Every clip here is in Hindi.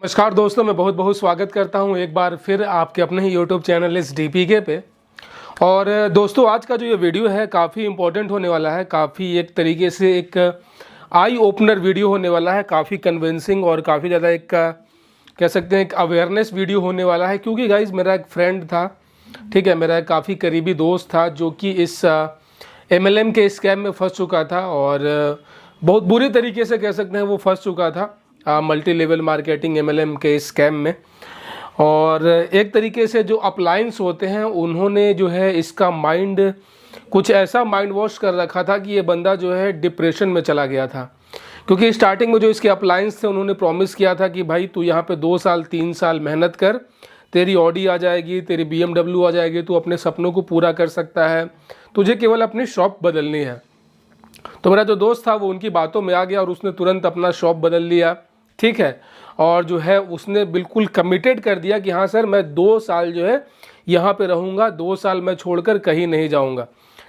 नमस्कार दोस्तों, मैं बहुत बहुत स्वागत करता हूं एक बार फिर आपके अपने ही यूट्यूब चैनल इस डीपीके पे। और दोस्तों, आज का जो ये वीडियो है काफ़ी इम्पोर्टेंट होने वाला है। काफ़ी एक तरीके से एक आई ओपनर वीडियो होने वाला है, काफ़ी कन्विंसिंग और काफ़ी ज़्यादा एक कह सकते हैं एक अवेयरनेस वीडियो होने वाला है। क्योंकि गाइज मेरा एक फ्रेंड था, ठीक है, मेरा एक काफ़ी करीबी दोस्त था जो कि इस MLM के स्कैम में फंस चुका था और बहुत बुरी तरीके से कह सकते हैं वो फंस चुका था मल्टी लेवल मार्केटिंग MLM के स्कैम में। और एक तरीके से जो अपलायंस होते हैं उन्होंने जो है इसका माइंड कुछ ऐसा माइंड वॉश कर रखा था कि ये बंदा जो है डिप्रेशन में चला गया था। क्योंकि स्टार्टिंग में जो इसके अपलायंस थे उन्होंने प्रॉमिस किया था कि भाई तू यहाँ पे 2 साल 3 साल मेहनत कर, तेरी ऑडी आ जाएगी, तेरी BMW आ जाएगी, तू अपने सपनों को पूरा कर सकता है, तुझे केवल अपनी शॉप बदलनी है। तो मेरा जो दोस्त था वो उनकी बातों में आ गया और उसने तुरंत अपना शॉप बदल लिया, ठीक है। और जो है उसने बिल्कुल कमिटेड कर दिया कि हाँ सर, मैं 2 साल जो है यहाँ पे रहूँगा, 2 साल मैं छोड़कर कहीं नहीं जाऊँगा,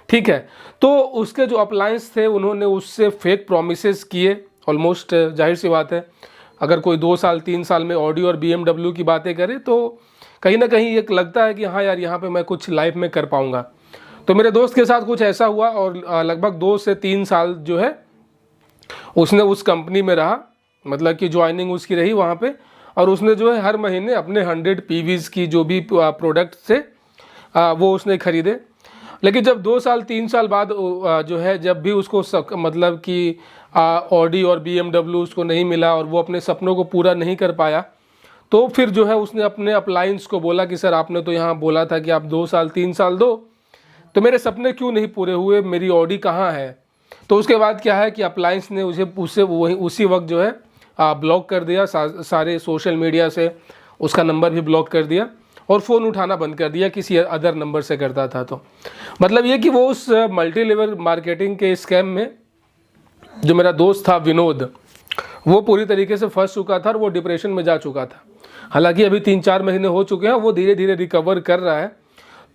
ठीक है। तो उसके जो अपलायंस थे उन्होंने उससे फेक प्रोमिसेस किए। ऑलमोस्ट जाहिर सी बात है, अगर कोई 2 साल 3 साल में ऑडी और BMW की बातें करे तो कहीं ना कहीं एक लगता है कि हाँ यार, यहाँ पर मैं कुछ लाइफ में कर पाऊँगा। तो मेरे दोस्त के साथ कुछ ऐसा हुआ और लगभग 2 से 3 साल जो है उसने उस कंपनी में रहा, मतलब कि ज्वाइनिंग उसकी रही वहाँ पे। और उसने जो है हर महीने अपने 100 PVs की जो भी प्रोडक्ट थे वो उसने ख़रीदे। लेकिन जब 2 साल 3 साल बाद जो है जब भी उसको मतलब कि ऑडी और BMW उसको नहीं मिला और वो अपने सपनों को पूरा नहीं कर पाया, तो फिर जो है उसने अपने अपलायंस को बोला कि सर आपने तो यहाँ बोला था कि आप 2 साल 3 साल दो, तो मेरे सपने क्यों नहीं पूरे हुए, मेरी ऑडी कहाँ है। तो उसके बाद क्या है कि अप्लायंस ने उससे वही उसी वक्त जो है ब्लॉक कर दिया, सारे सोशल मीडिया से उसका नंबर भी ब्लॉक कर दिया और फ़ोन उठाना बंद कर दिया, किसी अदर नंबर से करता था। तो मतलब ये कि वो उस मल्टी लेवल मार्केटिंग के स्कैम में जो मेरा दोस्त था विनोद, वो पूरी तरीके से फंस चुका था और वो डिप्रेशन में जा चुका था। हालांकि अभी 3-4 महीने हो चुके हैं, वो धीरे धीरे रिकवर कर रहा है।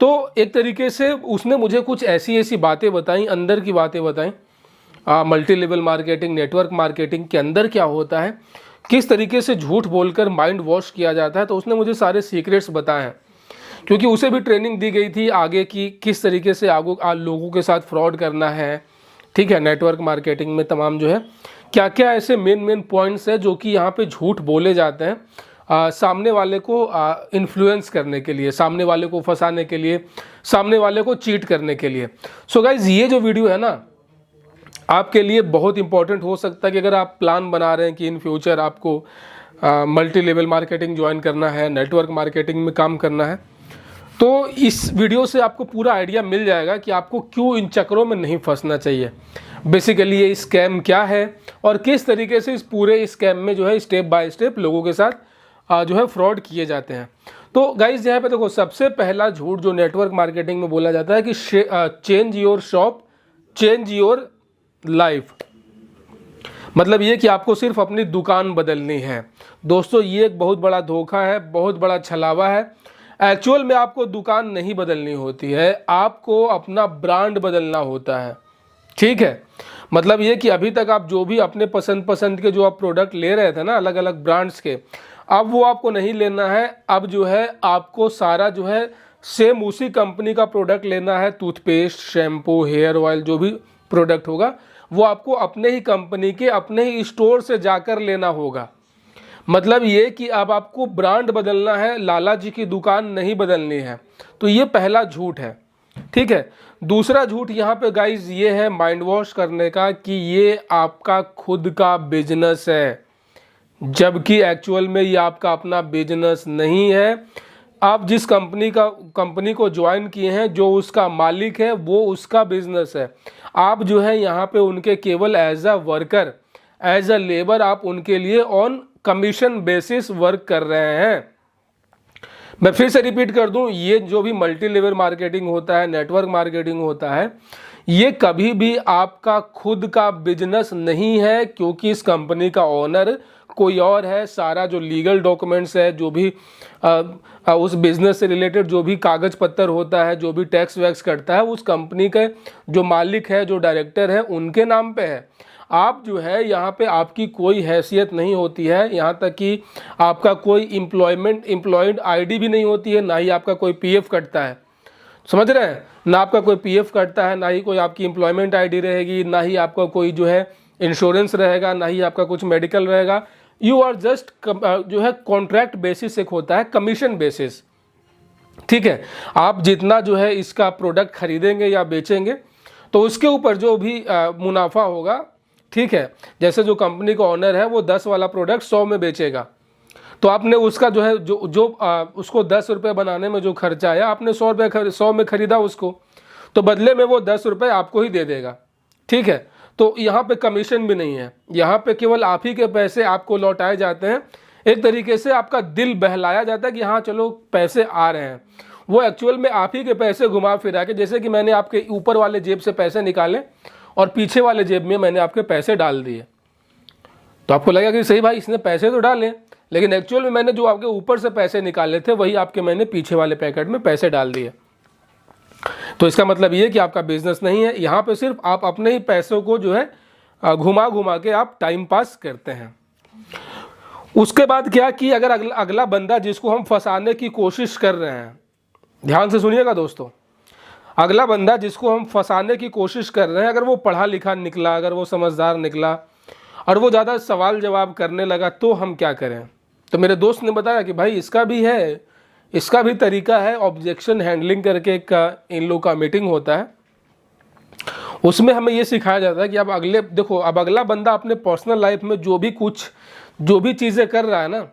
तो एक तरीके से उसने मुझे कुछ ऐसी ऐसी बातें बताई, अंदर की बातें बताई, multi level marketing, network marketing के अंदर क्या होता है, किस तरीके से झूठ बोलकर माइंड वॉश किया जाता है। तो उसने मुझे सारे सीक्रेट्स बताए हैं, क्योंकि उसे भी ट्रेनिंग दी गई थी आगे की किस तरीके से आगे लोगों के साथ फ्रॉड करना है, ठीक है। नेटवर्क मार्केटिंग में तमाम जो है क्या क्या ऐसे मेन पॉइंट्स है जो कि यहाँ पे झूठ बोले जाते हैं सामने वाले को इन्फ्लुएंस करने के लिए, सामने वाले को फंसाने के लिए, सामने वाले को चीट करने के लिए। सो गाइज, ये जो वीडियो है ना आपके लिए बहुत इंपॉर्टेंट हो सकता है कि अगर आप प्लान बना रहे हैं कि इन फ्यूचर आपको मल्टी लेवल मार्केटिंग ज्वाइन करना है, नेटवर्क मार्केटिंग में काम करना है, तो इस वीडियो से आपको पूरा आइडिया मिल जाएगा कि आपको क्यों इन चक्करों में नहीं फंसना चाहिए। बेसिकली ये स्कैम क्या है और किस तरीके से इस पूरे स्कैम में जो है स्टेप बाय स्टेप लोगों के साथ जो है फ्रॉड किए जाते हैं। तो गाइज यहाँ पे देखो, सबसे पहला झूठ जो नेटवर्क मार्केटिंग में बोला जाता है कि change your shop, change your life. मतलब ये कि आपको सिर्फ अपनी दुकान बदलनी है। दोस्तों, ये एक बहुत बड़ा धोखा है, बहुत बड़ा छलावा है। एक्चुअल में आपको दुकान नहीं बदलनी होती है, आपको अपना ब्रांड बदलना होता है, ठीक है। मतलब ये कि अभी तक आप जो भी अपने पसंद के जो आप प्रोडक्ट ले रहे थे ना अलग अलग ब्रांड्स के, अब वो आपको नहीं लेना है। अब जो है आपको सारा जो है सेम उसी कंपनी का प्रोडक्ट लेना है। टूथपेस्ट, शैम्पू, हेयर ऑयल, जो भी प्रोडक्ट होगा वो आपको अपने ही कंपनी के अपने ही स्टोर से जाकर लेना होगा। मतलब ये कि अब आपको ब्रांड बदलना है, लाला जी की दुकान नहीं बदलनी है। तो ये पहला झूठ है, ठीक है। दूसरा झूठ यहाँ पे गाइज ये है माइंड वॉश करने का कि ये आपका खुद का बिजनेस है, जबकि एक्चुअल में ये आपका अपना बिजनेस नहीं है। आप जिस कंपनी को ज्वाइन किए हैं, जो उसका मालिक है वो उसका बिजनेस है। आप जो है यहाँ पे उनके केवल as a worker, as a labour आप उनके लिए ऑन कमीशन बेसिस वर्क कर रहे हैं। मैं फिर से रिपीट कर दूं, ये जो भी मल्टी लेवल मार्केटिंग होता है, नेटवर्क मार्केटिंग होता है, ये कभी भी आपका खुद का बिजनेस नहीं है, क्योंकि इस कंपनी का ओनर कोई और है। सारा जो लीगल डॉक्यूमेंट्स है, जो भी उस बिजनेस से रिलेटेड जो भी कागज पत्तर होता है, जो भी टैक्स वैक्स करता है, उस कंपनी के जो मालिक है, जो डायरेक्टर है, उनके नाम पे है। आप जो है यहाँ पे आपकी कोई हैसियत नहीं होती है, यहाँ तक कि आपका कोई एम्प्लॉयड आईडी भी नहीं होती है, ना ही आपका कोई पीएफ कटता है। समझ रहे हैं, ना आपका कोई पीएफ कटता है, ना ही कोई आपकी एम्प्लॉयमेंट आईडी रहेगी, ना ही आपका कोई जो है इंश्योरेंस रहेगा, ना ही आपका कुछ मेडिकल रहेगा। यू आर जस्ट जो है कॉन्ट्रैक्ट बेसिस एक होता है, कमीशन बेसिस। ठीक है, आप जितना जो है इसका प्रोडक्ट खरीदेंगे या बेचेंगे तो उसके ऊपर जो भी मुनाफा होगा, ठीक है, जैसे जो कंपनी का ऑनर है वो 10 वाला प्रोडक्ट 100 में बेचेगा, तो आपने उसका जो है उसको 10 रुपये बनाने में जो खर्चा आया, आपने 100 में खरीदा उसको, तो बदले में वो 10 रुपये आपको ही दे देगा। ठीक है, तो यहाँ पे कमीशन भी नहीं है, यहाँ पे केवल आप ही के पैसे आपको लौटाए जाते हैं। एक तरीके से आपका दिल बहलाया जाता है कि हाँ चलो पैसे आ रहे हैं, वो एक्चुअल में आप ही के पैसे घुमा फिरा के, जैसे कि मैंने आपके ऊपर वाले जेब से पैसे निकाले और पीछे वाले जेब में मैंने आपके पैसे डाल दिए, तो आपको लगेगा कि सही भाई इसने पैसे तो डाले, लेकिन एक्चुअल में मैंने जो आपके ऊपर से पैसे निकाले थे वही आपके मैंने पीछे वाले पैकेट में पैसे डाल दिए। तो इसका मतलब ये कि आपका बिजनेस नहीं है, यहाँ पे सिर्फ आप अपने ही पैसों को जो है घुमा घुमा के आप टाइम पास करते हैं। उसके बाद क्या कि अगर अगला बंदा जिसको हम फंसाने की कोशिश कर रहे हैं, ध्यान से सुनिएगा दोस्तों, अगला बंदा जिसको हम फंसाने की कोशिश कर रहे हैं, अगर वो पढ़ा लिखा निकला, अगर वो समझदार निकला और वो ज़्यादा सवाल जवाब करने लगा, तो हम क्या करें। तो मेरे दोस्त ने बताया कि भाई इसका भी तरीका है, ऑब्जेक्शन हैंडलिंग करके एक इन लोग का मीटिंग होता है, उसमें हमें ये सिखाया जाता है कि अब अगला बंदा अपने पर्सनल लाइफ में जो भी चीज़ें कर रहा है ना,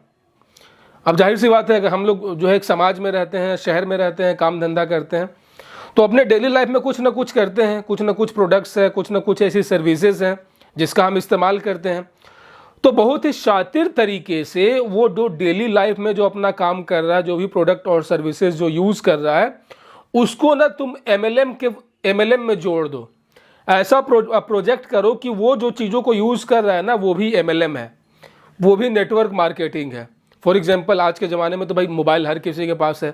अब जाहिर सी बात है कि हम लोग जो है एक समाज में रहते हैं, शहर में रहते हैं, काम धंधा करते हैं, तो अपने डेली लाइफ में कुछ ना कुछ करते हैं, कुछ ना कुछ प्रोडक्ट्स हैं, कुछ ना कुछ ऐसी सर्विसेज हैं जिसका हम इस्तेमाल करते हैं। तो बहुत ही शातिर तरीके से वो जो डेली लाइफ में जो अपना काम कर रहा है, जो भी प्रोडक्ट और सर्विसेज जो यूज़ कर रहा है, उसको ना तुम MLM में जोड़ दो। ऐसा प्रोजेक्ट करो कि वो जो चीज़ों को यूज़ कर रहा है ना, वो भी MLM है, वो भी नेटवर्क मार्केटिंग है। फॉर एग्जाम्पल आज के ज़माने में तो भाई मोबाइल हर किसी के पास है,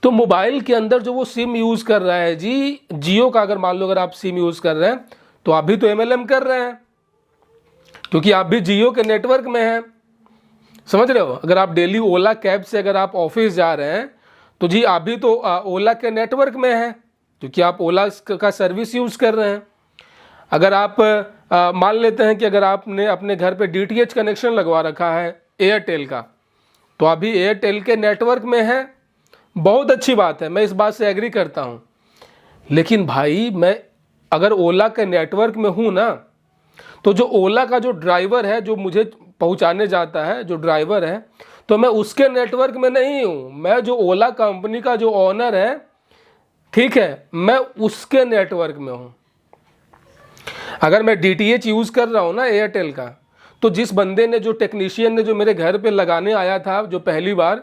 तो मोबाइल के अंदर जो वो सिम यूज़ कर रहा है जी, जियो का अगर मान लो अगर आप सिम यूज़ कर रहे हैं तो आप भी तो MLM कर रहे हैं, क्योंकि आप भी जियो के नेटवर्क में हैं। समझ रहे हो, अगर आप डेली ओला कैब से अगर आप ऑफिस जा रहे हैं तो जी आप भी तो ओला के नेटवर्क में हैं, क्योंकि आप ओला का सर्विस यूज़ कर रहे हैं। अगर आप मान लेते हैं कि अगर आपने अपने घर पे DTH कनेक्शन लगवा रखा है एयरटेल का, तो आप भी एयरटेल के नेटवर्क में हैं, बहुत अच्छी बात है, मैं इस बात से एग्री करता हूँ। लेकिन भाई मैं अगर ओला के नेटवर्क में हूँ ना, तो जो ओला का जो ड्राइवर है, जो मुझे पहुँचाने जाता है, जो ड्राइवर है, तो मैं उसके नेटवर्क में नहीं हूँ, मैं जो ओला कंपनी का जो ऑनर है, ठीक है, मैं उसके नेटवर्क में हूँ। अगर मैं DTH यूज़ कर रहा हूँ ना एयरटेल का, तो जिस बंदे ने, जो टेक्नीशियन ने जो मेरे घर पे लगाने आया था जो पहली बार,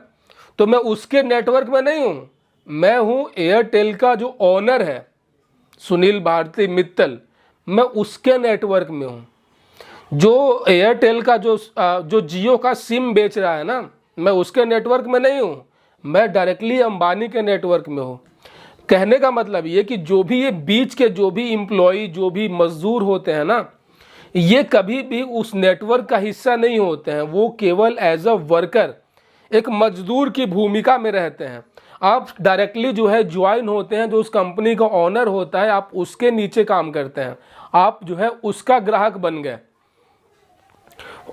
तो मैं उसके नेटवर्क में नहीं हूँ, मैं हूँ एयरटेल का जो ऑनर है सुनील भारती मित्तल, मैं उसके नेटवर्क में हूँ। जो एयरटेल का जो जियो का सिम बेच रहा है ना, मैं उसके नेटवर्क में नहीं हूँ, मैं डायरेक्टली अंबानी के नेटवर्क में हूँ। कहने का मतलब ये कि जो भी ये बीच के जो भी एम्प्लॉय, जो भी मजदूर होते हैं ना, ये कभी भी उस नेटवर्क का हिस्सा नहीं होते हैं, वो केवल एज अ वर्कर एक मजदूर की भूमिका में रहते हैं। आप डायरेक्टली जो है ज्वाइन होते हैं, जो उस कंपनी का ऑनर होता है, आप उसके नीचे काम करते हैं, आप जो है उसका ग्राहक बन गए।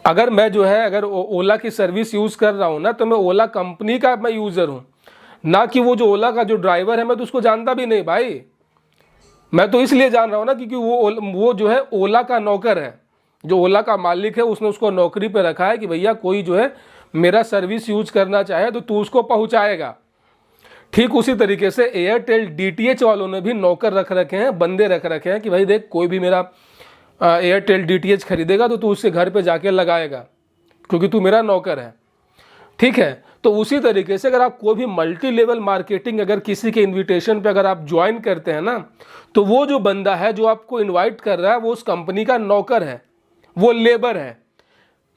अगर मैं जो है अगर ओला की सर्विस यूज़ कर रहा हूँ ना, तो मैं ओला कंपनी का मैं यूज़र हूँ, ना कि वो जो ओला का जो ड्राइवर है मैं तो उसको जानता भी नहीं भाई। मैं तो इसलिए जान रहा हूँ ना क्योंकि वो जो है ओला का नौकर है, जो ओला का मालिक है उसने उसको नौकरी पे रखा है कि भैया कोई जो है मेरा सर्विस यूज करना चाहे तो तू उसको पहुँचाएगा। ठीक उसी तरीके से एयरटेल DTH वालों ने भी नौकर रख रखे हैं, बंदे रख रखे हैं कि भाई देख कोई भी मेरा एयरटेल DTH खरीदेगा तो तू उसके घर पे जाके लगाएगा, क्योंकि तू मेरा नौकर है। ठीक है, तो उसी तरीके से अगर आप कोई भी मल्टी लेवल मार्केटिंग अगर किसी के इन्विटेशन पे अगर आप ज्वाइन करते हैं ना, तो वो जो बंदा है जो आपको इनवाइट कर रहा है वो उस कंपनी का नौकर है, वो लेबर है,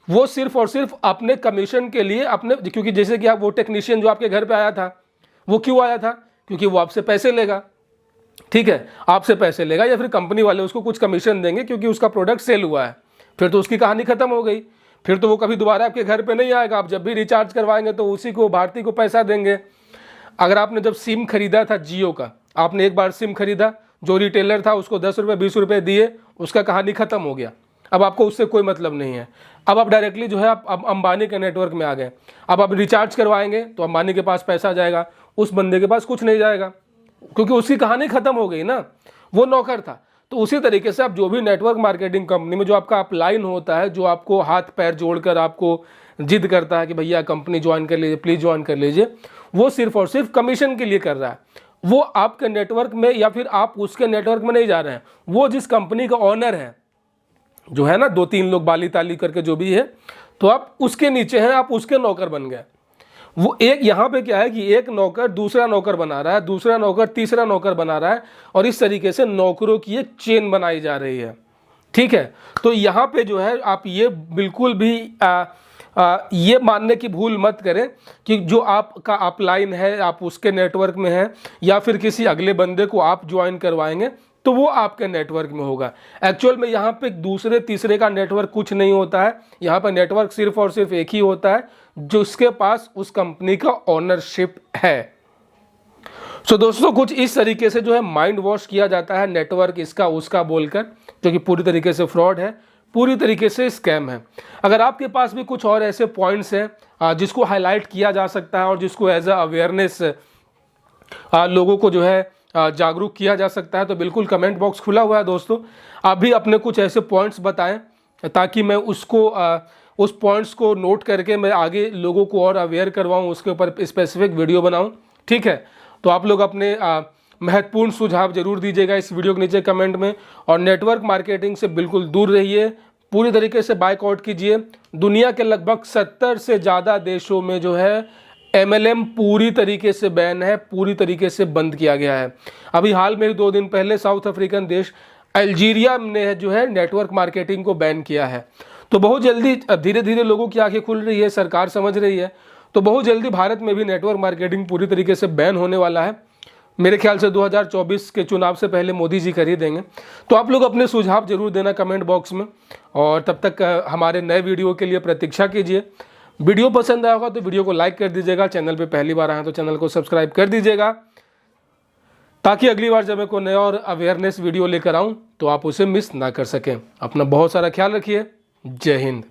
वो सिर्फ और सिर्फ अपने कमीशन के लिए अपने, क्योंकि जैसे कि आप वो टेक्नीशियन जो आपके घर पे आया था, वो क्यों आया था, क्योंकि वो आपसे पैसे लेगा। ठीक है, आपसे पैसे लेगा या फिर कंपनी वाले उसको कुछ कमीशन देंगे क्योंकि उसका प्रोडक्ट सेल हुआ है। फिर तो उसकी कहानी ख़त्म हो गई। फिर तो वो कभी दोबारा आपके घर पे नहीं आएगा। आप जब भी रिचार्ज करवाएंगे तो उसी को, भारती को पैसा देंगे। अगर आपने जब सिम खरीदा था जियो का, आपने एक बार सिम खरीदा, जो रिटेलर था उसको 10 रुपये 20 रुपये दिए, उसका कहानी ख़त्म हो गया। अब आपको उससे कोई मतलब नहीं है। अब आप डायरेक्टली जो है आप अब अंबानी के नेटवर्क में आ गए। अब आप रिचार्ज करवाएंगे तो अंबानी के पास पैसा जाएगा, उस बंदे के पास कुछ नहीं जाएगा, क्योंकि उसकी कहानी ख़त्म हो गई ना, वो नौकर था। तो उसी तरीके से आप जो भी नेटवर्क मार्केटिंग कंपनी में जो आपका अपलाइन होता है, जो आपको हाथ पैर जोड़कर आपको जिद करता है कि भैया कंपनी ज्वाइन कर लीजिए, प्लीज़ ज्वाइन कर लीजिए, वो सिर्फ और सिर्फ कमीशन के लिए कर रहा है। वो आपके नेटवर्क में या फिर आप उसके नेटवर्क में नहीं जा रहे हैं। वो जिस कंपनी का ऑनर है, जो है ना 2-3 लोग बाली ताली करके जो भी है, तो आप उसके नीचे हैं, आप उसके नौकर बन गए। वो एक यहाँ पे क्या है कि एक नौकर दूसरा नौकर बना रहा है, दूसरा नौकर तीसरा नौकर बना रहा है, और इस तरीके से नौकरों की एक चेन बनाई जा रही है। ठीक है, तो यहाँ पे जो है आप ये बिल्कुल भी ये मानने की भूल मत करें कि जो आपका अपलाइन है, आप उसके नेटवर्क में हैं, या फिर किसी अगले बंदे को आप ज्वाइन करवाएंगे तो वो आपके नेटवर्क में होगा। एक्चुअल में यहाँ पे दूसरे तीसरे का नेटवर्क कुछ नहीं होता है। यहाँ पर नेटवर्क सिर्फ और सिर्फ एक ही होता है, जिसके पास उस कंपनी का ओनरशिप है। सो दोस्तों, कुछ इस तरीके से जो है माइंड वॉश किया जाता है नेटवर्क इसका उसका बोलकर, जो कि पूरी तरीके से फ्रॉड है, पूरी तरीके से स्कैम है। अगर आपके पास भी कुछ और ऐसे पॉइंट्स हैं जिसको हाईलाइट किया जा सकता है और जिसको एज अ अवेयरनेस लोगों को जो है जागरूक किया जा सकता है, तो बिल्कुल कमेंट बॉक्स खुला हुआ है दोस्तों। आप भी अपने कुछ ऐसे पॉइंट्स बताएं ताकि मैं उसको उस पॉइंट्स को नोट करके मैं आगे लोगों को और अवेयर करवाऊं, उसके ऊपर स्पेसिफिक वीडियो बनाऊं। ठीक है, तो आप लोग अपने महत्वपूर्ण सुझाव जरूर दीजिएगा इस वीडियो के नीचे कमेंट में। और नेटवर्क मार्केटिंग से बिल्कुल दूर रहिए, पूरी तरीके से बाइकआउट कीजिए। दुनिया के लगभग 70 से ज़्यादा देशों में जो है MLM पूरी तरीके से बैन है, पूरी तरीके से बंद किया गया है। अभी हाल में 2 दिन पहले साउथ अफ्रीकन देश अल्जीरिया ने जो है नेटवर्क मार्केटिंग को बैन किया है। तो बहुत जल्दी धीरे धीरे लोगों की आंखें खुल रही है, सरकार समझ रही है, तो बहुत जल्दी भारत में भी नेटवर्क मार्केटिंग पूरी तरीके से बैन होने वाला है। मेरे ख्याल से 2024 के चुनाव से पहले मोदी जी कर ही देंगे। तो आप लोग अपने सुझाव जरूर देना कमेंट बॉक्स में, और तब तक हमारे नए वीडियो के लिए प्रतीक्षा कीजिए। वीडियो पसंद आया होगा तो वीडियो को लाइक कर दीजिएगा, चैनल पे पहली बार आए तो चैनल को सब्सक्राइब कर दीजिएगा, ताकि अगली बार जब मैं कोई नया और अवेयरनेस वीडियो लेकर आऊँ तो आप उसे मिस ना कर सकें। अपना बहुत सारा ख्याल रखिए। जय हिंद।